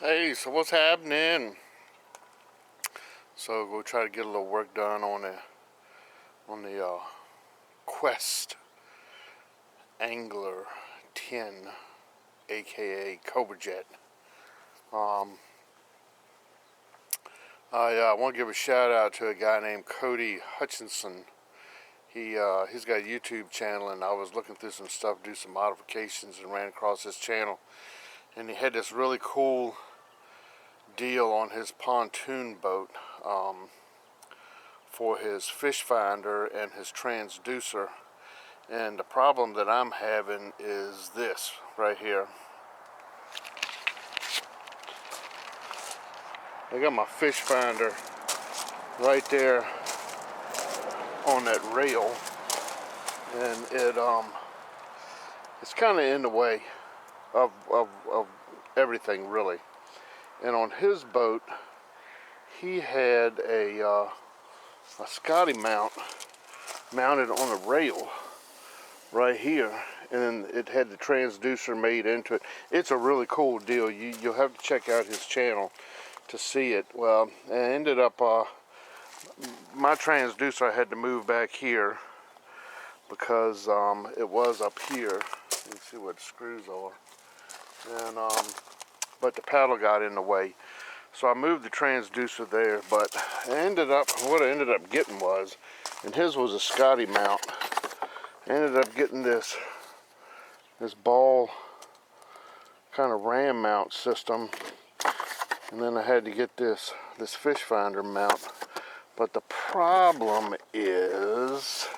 Hey, so what's happening? So go try to get a little work done on the Quest Angler 10, aka Cobra Jet. I want to give a shout out to a guy named Cody Hutchison. He's got a YouTube channel, and I was looking through some stuff, do some modifications, and ran across his channel, and he had this really cool deal on his pontoon boat for his fish finder and his transducer. And the problem that I'm having is this right here. I got my fish finder right there on that rail, and it's kind of in the way of everything, really. And on his boat, he had a Scotty mount mounted on a rail right here, and then it had the transducer made into it. It's a really cool deal. You'll have to check out his channel to see it. Well, it ended up my transducer I had to move back here because it was up here. You can see what the screws are, and but the paddle got in the way, so I moved the transducer there. But what I ended up getting was, and his was a Scotty mount. I ended up getting this ball kind of ram mount system, and then I had to get this fish finder mount. But the problem is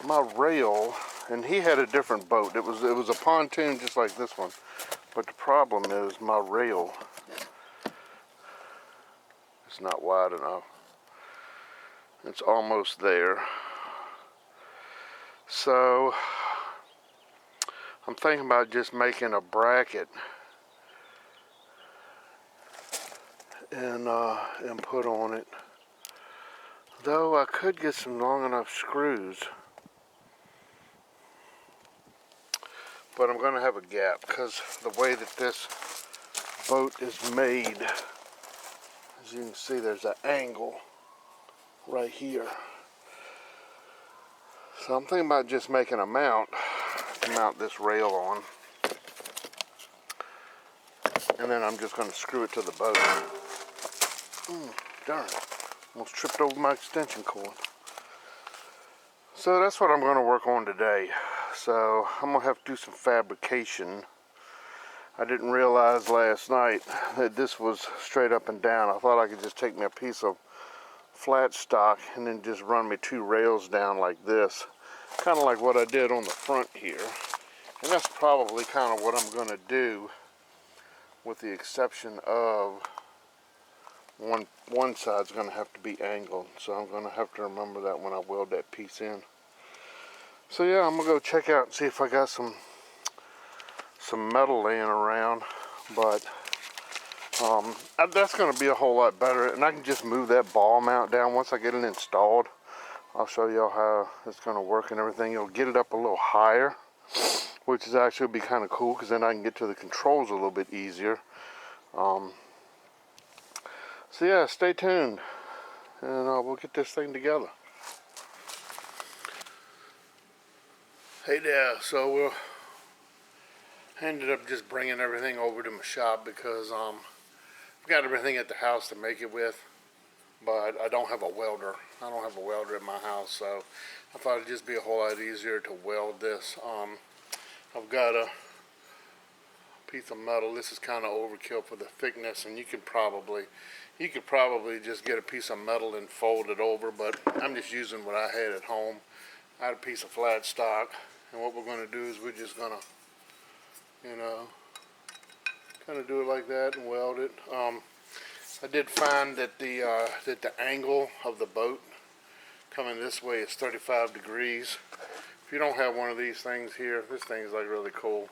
my rail, and he had a different boat. It was a pontoon just like this one. But the problem is my rail is not wide enough. It's almost there. So I'm thinking about just making a bracket and put on it. Though I could get some long enough screws, but I'm going to have a gap because the way that this boat is made, as you can see, there's an angle right here. So I'm thinking about just making a mount to mount this rail on, and then I'm just going to screw it to the boat. Darn it, almost tripped over my extension cord. So that's what I'm going to work on today. So I'm going to have to do some fabrication. I didn't realize last night that this was straight up and down. I thought I could just take me a piece of flat stock and then just run me two rails down like this, kind of like what I did on the front here. And that's probably kind of what I'm going to do, with the exception of one side's going to have to be angled, so I'm going to have to remember that when I weld that piece in. So yeah, I'm going to go check out and see if I got some metal laying around, but that's going to be a whole lot better, and I can just move that ball mount down once I get it installed. I'll show y'all how it's going to work and everything. You'll get it up a little higher, which is actually be kind of cool, because then I can get to the controls a little bit easier. So yeah, stay tuned, and we'll get this thing together. Hey there, so we ended up just bringing everything over to my shop because I've got everything at the house to make it with, but I don't have a welder. I don't have a welder in my house, so I thought it'd just be a whole lot easier to weld this. I've got a piece of metal. This is kind of overkill for the thickness, and you could probably just get a piece of metal and fold it over, but I'm just using what I had at home. I had a piece of flat stock, and what we're going to do is we're just going to, kind of do it like that and weld it. I did find that the angle of the boat coming this way is 35 degrees. If you don't have one of these things here, this thing is like really cool.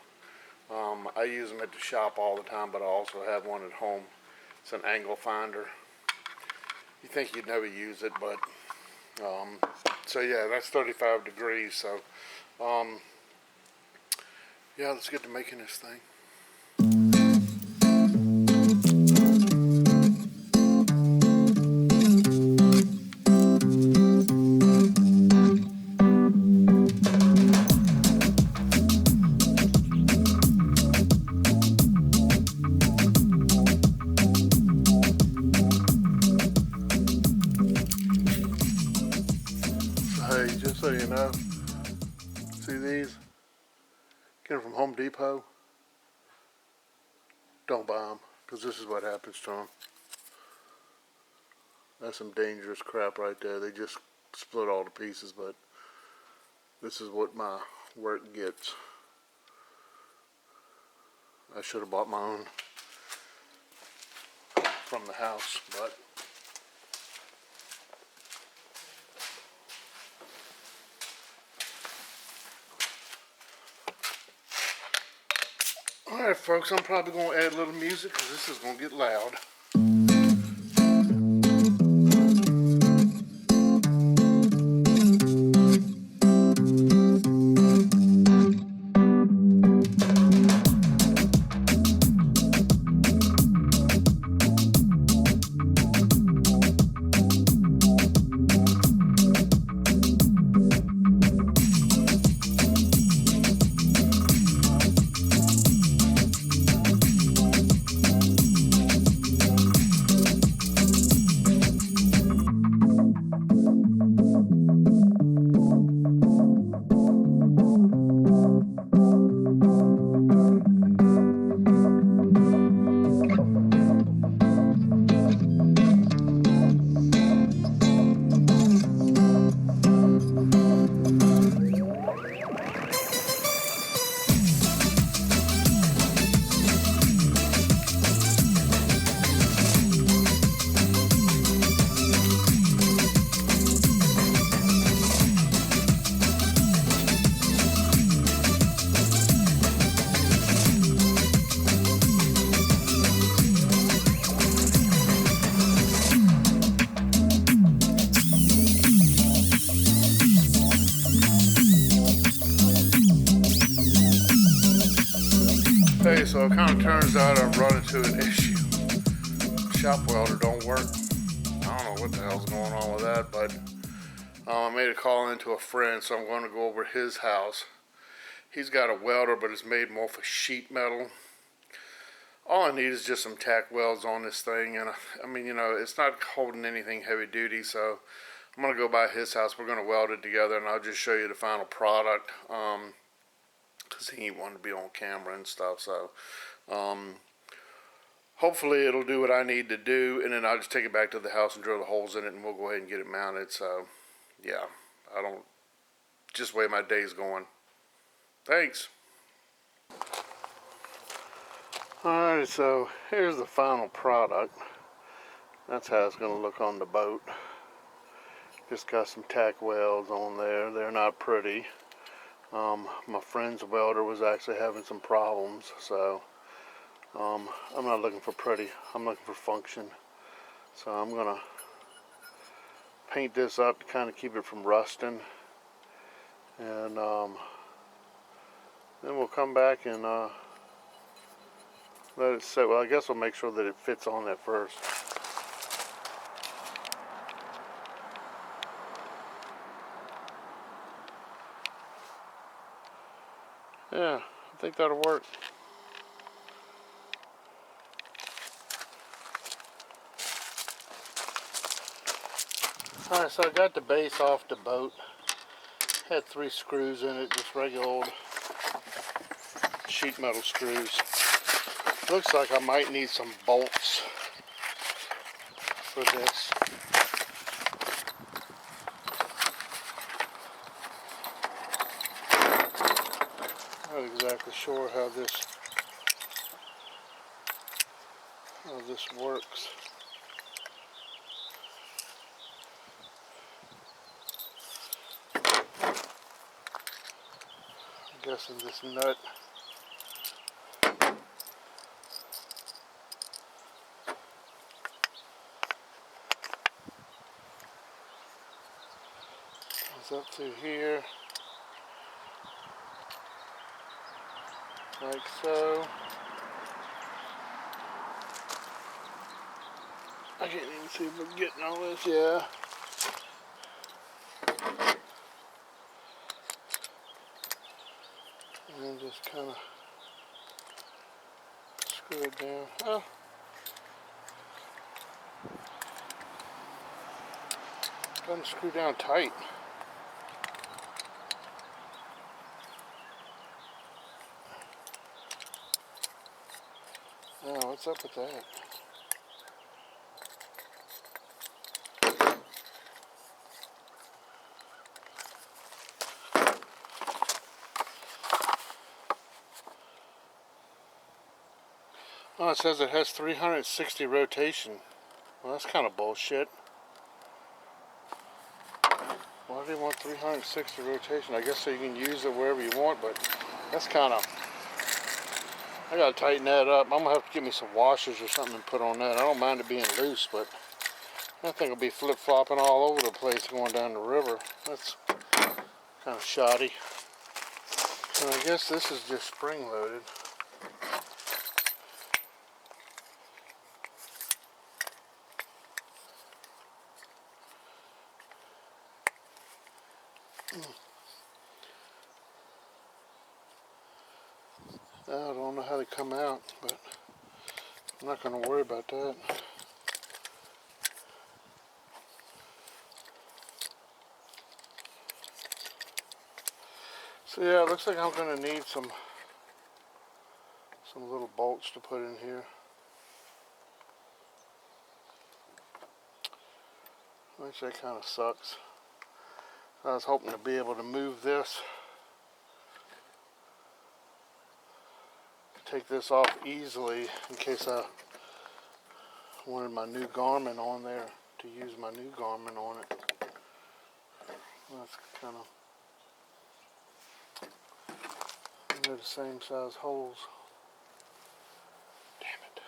I use them at the shop all the time, but I also have one at home. It's an angle finder. You think you'd never use it, but so yeah, that's 35 degrees. So yeah, let's get to making this thing. Hey, just so you know, see these? Get them from Home Depot. Don't buy them, because this is what happens to them. That's some dangerous crap right there. They just split all to pieces, but this is what my work gets. I should have bought my own from the house, but alright folks, I'm probably going to add a little music because this is going to get loud. Hey, so it kind of turns out I've run into an issue. Shop welder don't work. I don't know what the hell's going on with that, but I made a call into a friend, so I'm going to go over to his house. He's got a welder, but it's made more for sheet metal. All I need is just some tack welds on this thing, and I mean, you know, it's not holding anything heavy duty, so I'm going to go by his house. We're going to weld it together, and I'll just show you the final product. Because he wanted to be on camera and stuff, so hopefully it'll do what I need to do, and then I'll just take it back to the house and drill the holes in it, and we'll go ahead and get it mounted. So yeah, I don't just way my day's going. Thanks. Alright, so here's the final product. That's how it's going to look on the boat. Just got some tack welds on there. They're not pretty. My friend's welder was actually having some problems, so I'm not looking for pretty, I'm looking for function. So I'm gonna paint this up to kind of keep it from rusting, and then we'll come back and let it set. Well, I guess we'll make sure that it fits on there first. Yeah, I think that'll work. Alright, so I got the base off the boat. Had 3 screws in it, just regular old sheet metal screws. Looks like I might need some bolts for this. Not exactly sure how this works. I'm guessing this nut is up to here, like so. I can't even see if I'm getting all this, yeah. And then just kind of screw it down. Oh. Doesn't screw down tight. What's up with that? Oh, it says it has 360 rotation. Well, that's kind of bullshit. Why do you want 360 rotation? I guess so you can use it wherever you want, but that's kind of... I gotta tighten that up. I'm gonna have to get me some washers or something and put on that. I don't mind it being loose, but that thing will be flip-flopping all over the place going down the river. That's kind of shoddy. And I guess this is just spring-loaded. I don't know how they come out, but I'm not going to worry about that. So yeah, it looks like I'm going to need some little bolts to put in here. Which that kind of sucks. I was hoping to be able to move this, take this off easily in case I wanted my new garment on there, to use my new garment on it. That's kind of, they're the same size holes. Damn it.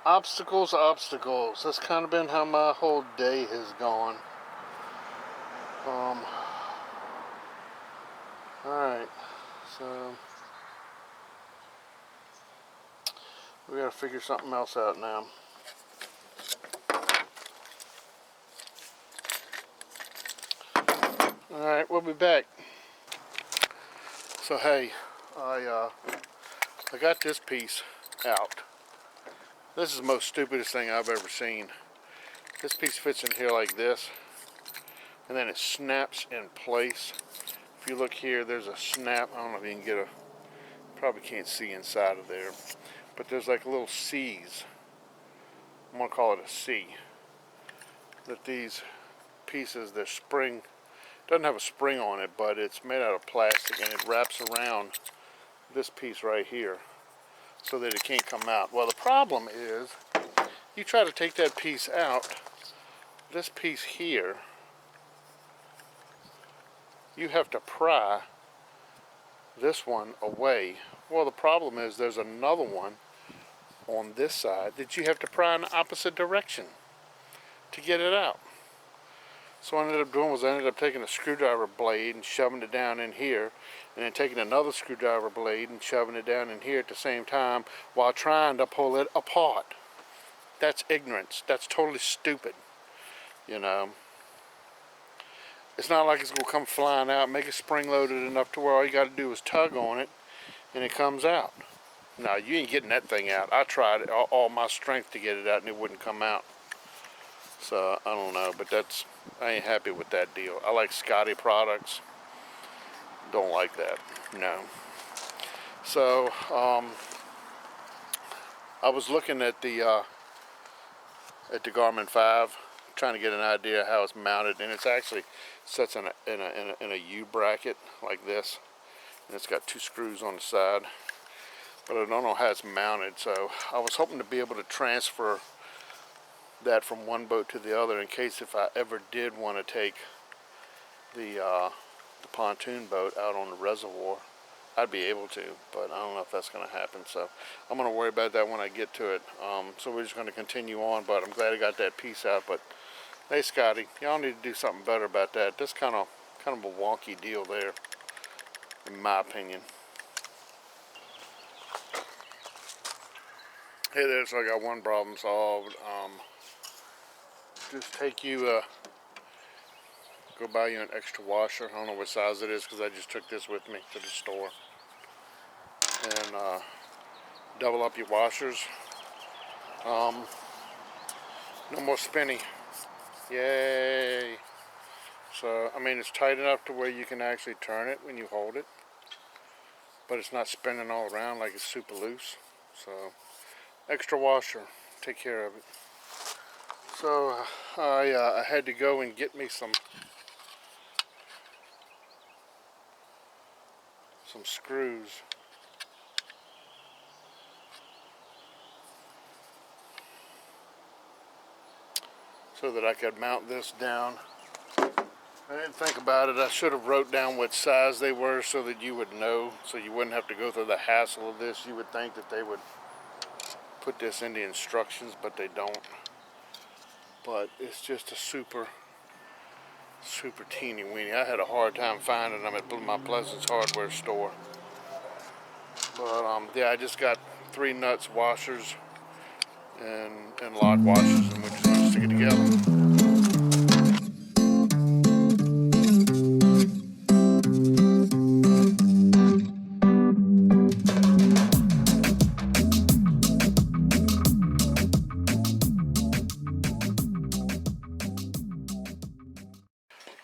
Obstacles, obstacles. That's kind of been how my whole day has gone. Alright, so we gotta figure something else out now. Alright, we'll be back. So hey, I got this piece out. This is the most stupidest thing I've ever seen. This piece fits in here like this, and then it snaps in place. If you look here, there's a snap. I don't know if you can get probably can't see inside of there, but there's like little C's. I'm gonna call it a C. That these pieces, they're spring, doesn't have a spring on it, but it's made out of plastic, and it wraps around this piece right here so that it can't come out. Well, the problem is, you try to take that piece out, this piece here, you have to pry this one away. Well, the problem is there's another one on this side that you have to pry in the opposite direction to get it out. So what I ended up doing was I ended up taking a screwdriver blade and shoving it down in here, and then taking another screwdriver blade and shoving it down in here at the same time while trying to pull it apart. That's ignorance. That's totally stupid. You know, it's not like it's going to come flying out. Make it spring-loaded enough to where all you got to do is tug on it and it comes out. No, you ain't getting that thing out. I tried all my strength to get it out and it wouldn't come out. So, I don't know, but I ain't happy with that deal. I like Scotty products. Don't like that, no. So, I was looking at the Garmin 5, trying to get an idea how it's mounted, and it's actually sits in a U bracket like this, and it's got 2 screws on the side, but I don't know how it's mounted. So I was hoping to be able to transfer that from one boat to the other in case if I ever did want to take the pontoon boat out on the reservoir, I'd be able to, but I don't know if that's going to happen. So I'm going to worry about that when I get to it. So we're just going to continue on, but I'm glad I got that piece out. But hey, Scotty, y'all need to do something better about that. That's kind of a wonky deal there, in my opinion. Hey there, so I got one problem solved. Just take you, go buy you an extra washer. I don't know what size it is because I just took this with me to the store. And double up your washers No more spinny. Yay. So, I mean, it's tight enough to where you can actually turn it when you hold it, but it's not spinning all around like it's super loose. So, extra washer, take care of it. So, I had to go and get me some screws. So that I could mount this down. I didn't think about it. I should have wrote down what size they were so that you would know, so you wouldn't have to go through the hassle of this. You would think that they would put this in the instructions, but they don't. But it's just a super teeny weeny. I had a hard time finding them at my Pleasance hardware store. But yeah, I just got 3 nuts, washers, and lock washers, and we're just gonna stick it together.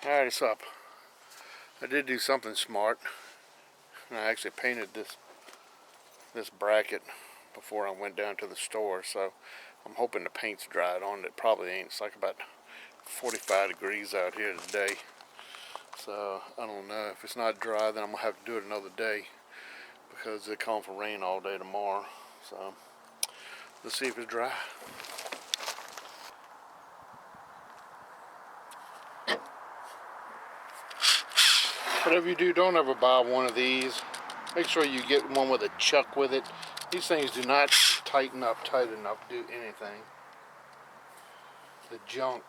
Alright, it's up. I did do something smart. I actually painted this bracket before I went down to the store, so I'm hoping the paint's dried on. It probably ain't. It's like about 45 degrees out here today, so I don't know. If it's not dry, then I'm gonna have to do it another day because they're calling for rain all day tomorrow. So let's see if it's dry. Whatever you do, don't ever buy one of these. Make sure you get one with a chuck with it. These things do not tighten up tight enough to do anything. The junk.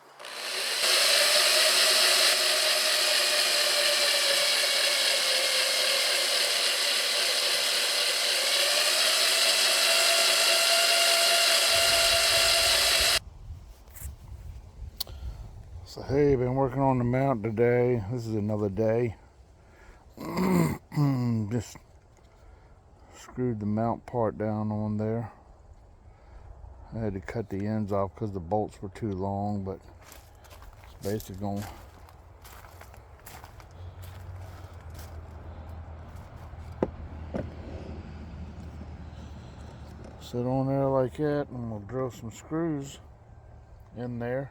So hey, been working on the mount today. This is another day. Just screwed the mount part down on there. I had to cut the ends off because the bolts were too long, but it's basically going to sit on there like that, and we'll drill some screws in there.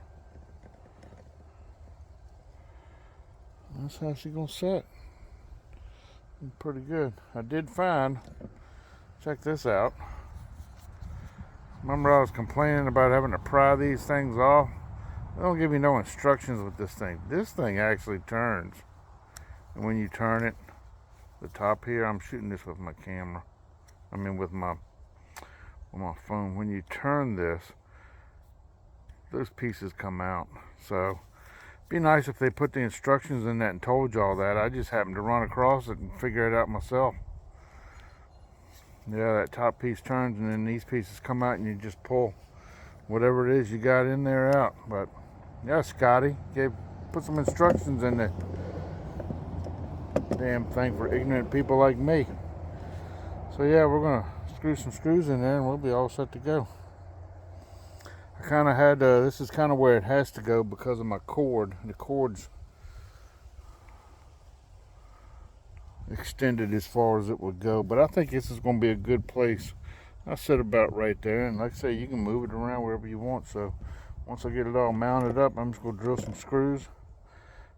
That's how she's going to sit. Pretty good. I did find, check this out. Remember I was complaining about having to pry these things off? They don't give you no instructions with this thing. This thing actually turns. And when you turn it, the top here, I'm shooting this with my camera. I mean with my phone. When you turn this, those pieces come out. So be nice if they put the instructions in that and told you all that. I just happened to run across it and figure it out myself. Yeah, that top piece turns and then these pieces come out and you just pull whatever it is you got in there out. But yeah, Scotty put some instructions in there. Damn thing for ignorant people like me. So yeah, we're gonna screw some screws in there and we'll be all set to go. I kind of had this is kind of where it has to go because of my cord. The cord's extended as far as it would go, but I think this is going to be a good place. I set about right there, and like I say, you can move it around wherever you want. So once I get it all mounted up, I'm just going to drill some screws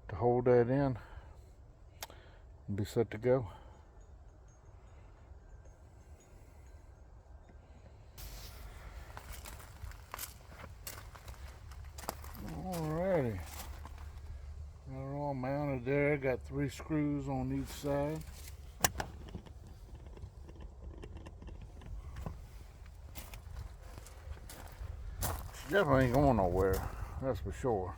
to hold that in and be set to go. Alrighty, got it all mounted there. Got 3 screws on each side. She definitely ain't going nowhere, that's for sure.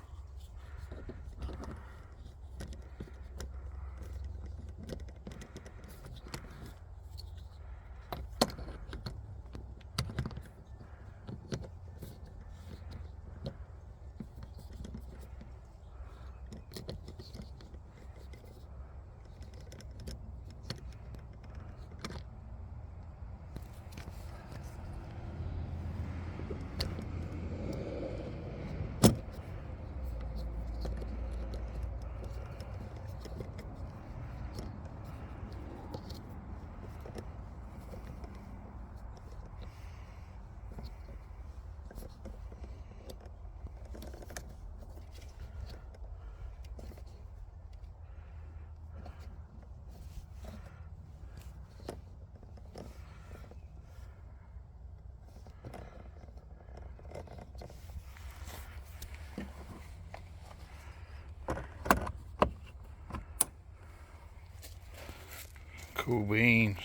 Cool beans.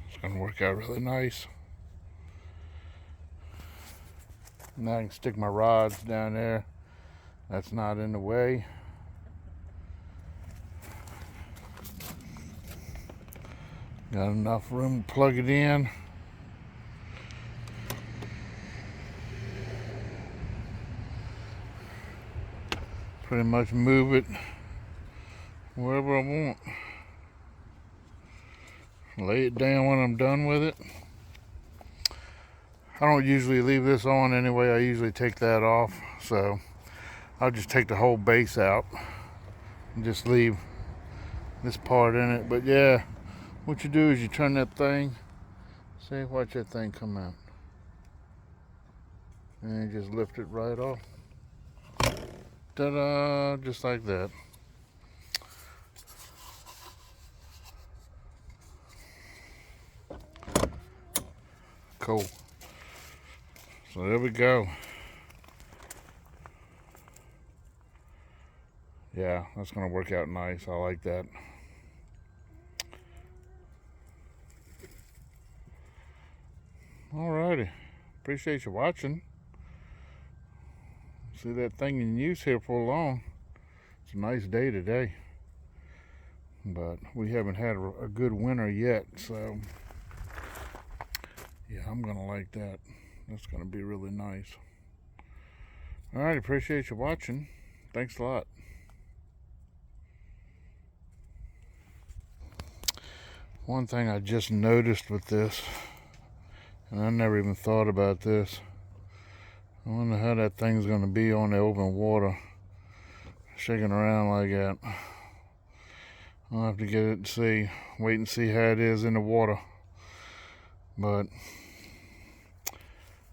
It's gonna work out really nice. Now I can stick my rods down there. That's not in the way. Got enough room to plug it in. Pretty much move it wherever I want. Lay it down when I'm done with it. I don't usually leave this on anyway. I usually take that off. So I'll just take the whole base out and just leave this part in it. But yeah, what you do is you turn that thing. See, watch that thing come out. And you just lift it right off. Ta-da, just like that. Cool. So there we go. Yeah, that's gonna work out nice. I like that. Alrighty. Appreciate you watching. See that thing in use here for long. It's a nice day today. But we haven't had a good winter yet, so yeah, I'm gonna like that. That's gonna be really nice. Alright, appreciate you watching. Thanks a lot. One thing I just noticed with this, and I never even thought about this. I wonder how that thing's gonna be on the open water, shaking around like that. I'll have to get it and see, wait and see how it is in the water. But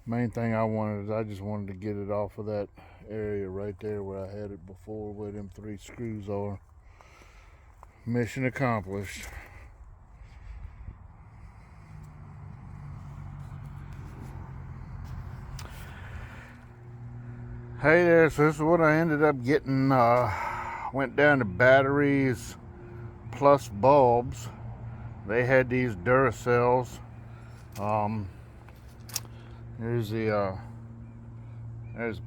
main thing I wanted is I just wanted to get it off of that area right there where I had it before, where them 3 screws are. Mission accomplished. Hey there, so this is what I ended up getting. Went down to batteries plus bulbs. They had these Duracells. Here's the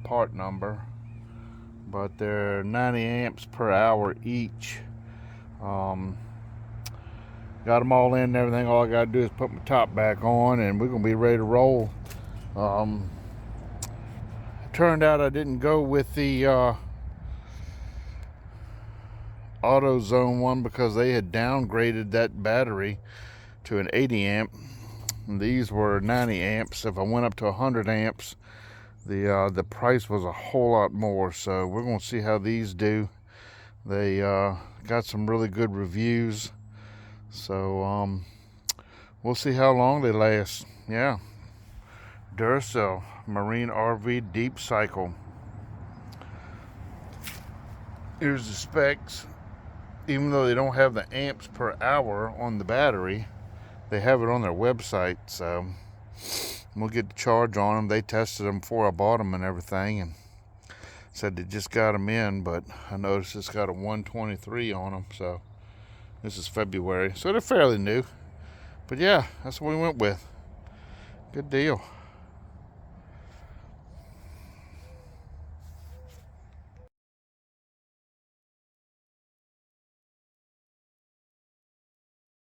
part number, but they're 90 amps per hour each. Got them all in and everything. All I gotta do is put my top back on and we're gonna be ready to roll. Turned out I didn't go with the AutoZone one because they had downgraded that battery to an 80 amp. And these were 90 amps. If I went up to 100 amps, the price was a whole lot more. So we're gonna see how these do. They got some really good reviews. So we'll see how long they last. Yeah. Duracell Marine RV Deep Cycle. Here's the specs. Even though they don't have the amps per hour on the battery, they have it on their website. So we'll get the charge on them. They tested them before I bought them and everything, and said they just got them in. But I noticed it's got a 123 on them. So this is February, so they're fairly new. But yeah, that's what we went with. Good deal.